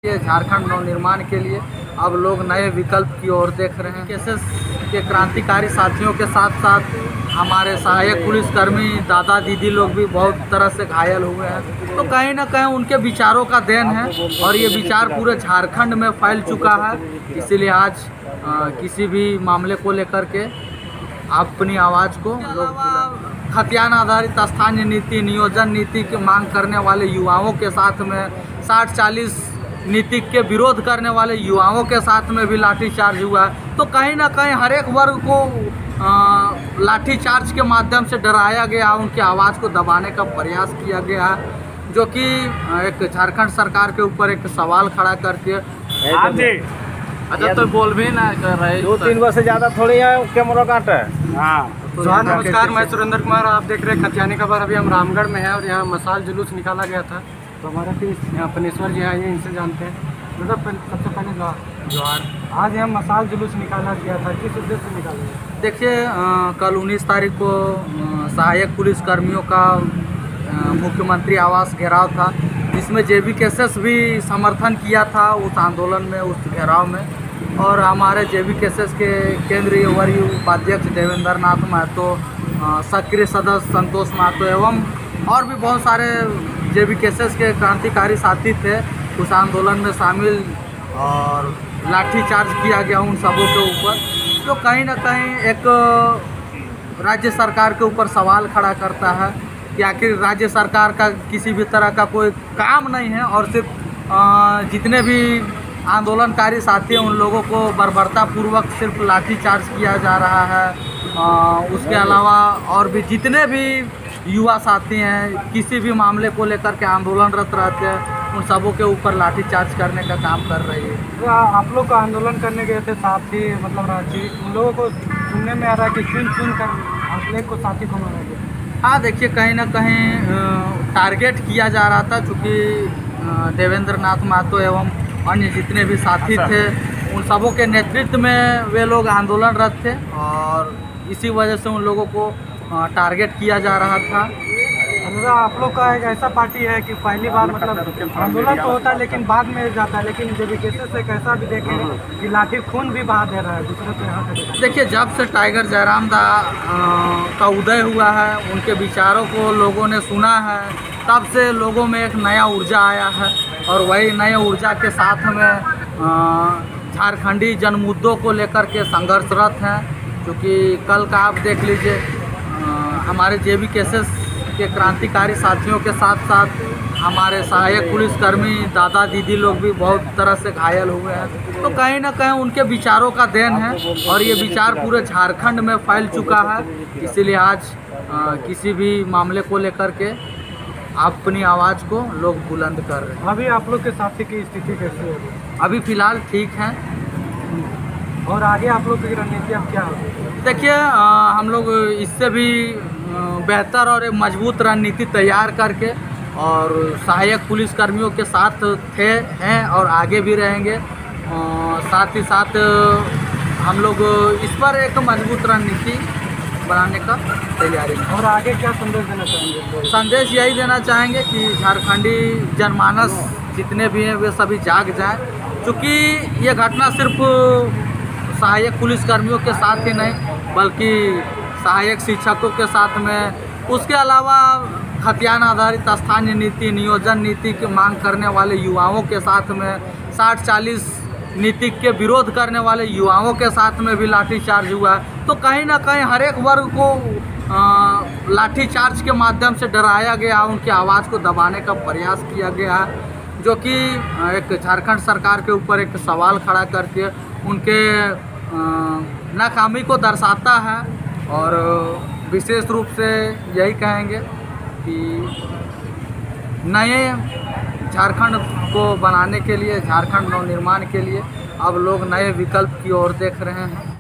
ये झारखंड नवनिर्माण के लिए अब लोग नए विकल्प की ओर देख रहे हैं। केसेस के क्रांतिकारी साथियों के साथ साथ हमारे सहायक पुलिसकर्मी दादा दीदी लोग भी बहुत तरह से घायल हुए हैं। तो कहीं ना कहीं उनके विचारों का देन है और ये विचार पूरे झारखंड में फैल चुका है। इसीलिए आज किसी भी मामले को लेकर के अपनी आवाज़ को लोग खतियान आधारित स्थानीय नीति नियोजन नीति की मांग करने वाले युवाओं के साथ में 60-40 नीति के विरोध करने वाले युवाओं के साथ में भी लाठीचार्ज हुआ है। तो कहीं ना कहीं हर एक वर्ग को लाठीचार्ज के माध्यम से डराया गया, उनकी आवाज़ को दबाने का प्रयास किया गया है, जो कि एक झारखंड सरकार के ऊपर एक सवाल खड़ा करके अच्छा तो बोल भी ना कर रहे 2-3 वर्ष से ज़्यादा थोड़ी है कैमरा काट है। हाँ नमस्कार, मैं सुरेंद्र कुमार। आप देख रहे हैं खतियानी खबर। अभी हम रामगढ़ में हैं और यहाँ मसाल जुलूस निकाला गया था। तो हमारे फिर यहाँ पनेश्वर जी आए, इनसे जानते हैं। मतलब सबसे पहले जोहार। आज यहाँ मसाल जुलूस निकाला गया था, किस उद्देश्य से निकाला गया? देखिए, कल 19 तारीख को सहायक पुलिसकर्मियों का मुख्यमंत्री आवास घेराव था, जिसमें JBKSS भी समर्थन किया था उस आंदोलन में, उस घेराव में। और हमारे JBKSS के केंद्रीय वरीय उपाध्यक्ष देवेंद्र नाथ महतो, सक्रिय सदस्य संतोष महतो एवं और भी बहुत सारे JBKSS के क्रांतिकारी साथी थे उस आंदोलन में शामिल, और लाठीचार्ज किया गया उन सबों के ऊपर। तो कहीं ना कहीं एक राज्य सरकार के ऊपर सवाल खड़ा करता है कि आखिर राज्य सरकार का किसी भी तरह का कोई काम नहीं है और सिर्फ जितने भी आंदोलनकारी साथी हैं उन लोगों को बर्बरतापूर्वक सिर्फ लाठीचार्ज किया जा रहा है। उसके अलावा और भी जितने भी युवा साथी हैं किसी भी मामले को लेकर के आंदोलनरत रहते हैं, उन सबों के ऊपर लाठीचार्ज करने का काम कर रही है। तो आप लोग को आंदोलन करने गए थे साथी, मतलब रांची, उन लोगों को सुनने में आ रहा है कि चुन कर आप लोग को साथी को मारा गया। हाँ, देखिए, कहीं ना कहीं टारगेट किया जा रहा था, चूँकि देवेंद्र नाथ महतो एवं अन्य जितने भी साथी थे उन सबों के नेतृत्व में वे लोग आंदोलनरत थे और इसी वजह से उन लोगों को टारगेट किया जा रहा था। आप लोग का एक ऐसा पार्टी है कि पहली बार मतलब आंदोलन तो होता है लेकिन बाद में जाता है, लेकिन JBKSS से कैसा भी देखें कि लाठी खून भी बहा दे रहा है दूसरे पे यहाँ पे। देखिए, जब से टाइगर जयराम का उदय हुआ है, उनके विचारों को लोगों ने सुना है, तब से लोगों में एक नया ऊर्जा आया है और वही नए ऊर्जा के साथ में झारखंडी जन मुद्दों को लेकर के संघर्षरत हैं। क्योंकि कल का आप देख लीजिए, हमारे JBKSS के क्रांतिकारी साथियों के साथ साथ हमारे सहायक पुलिसकर्मी दादा दीदी लोग भी बहुत तरह से घायल हुए हैं। तो कहीं ना कहीं उनके विचारों का देन है और ये विचार पूरे झारखंड में फैल चुका है। इसीलिए आज किसी भी मामले को लेकर के अपनी आवाज़ को लोग बुलंद कर रहे हैं। अभी आप लोग के साथी की स्थिति कैसी है? अभी फ़िलहाल ठीक है। और आगे आप लोग की रणनीति अब क्या होगी? देखिए, हम लोग इससे भी बेहतर और एक मजबूत रणनीति तैयार करके और सहायक पुलिसकर्मियों के साथ हैं और आगे भी रहेंगे। साथ ही साथ हम लोग इस पर एक मजबूत रणनीति बनाने का तैयारी है। और आगे क्या संदेश देना चाहेंगे? संदेश यही देना चाहेंगे कि झारखंडी जनमानस जितने भी हैं वे सभी जाग जाएं, क्योंकि ये घटना सिर्फ सहायक पुलिसकर्मियों के साथ ही नहीं बल्कि सहायक शिक्षकों के साथ में, उसके अलावा खतियान आधारित स्थानीय नीति नियोजन नीति की मांग करने वाले युवाओं के साथ में 60-40 नीति के विरोध करने वाले युवाओं के साथ में भी लाठीचार्ज हुआ है। तो कहीं ना कहीं हर एक वर्ग को लाठीचार्ज के माध्यम से डराया गया, उनकी आवाज़ को दबाने का प्रयास किया गया है, जो कि एक झारखंड सरकार के ऊपर एक सवाल खड़ा करके उनके नाकामी को दर्शाता है। और विशेष रूप से यही कहेंगे कि नए झारखंड को बनाने के लिए, झारखंड नवनिर्माण के लिए अब लोग नए विकल्प की ओर देख रहे हैं।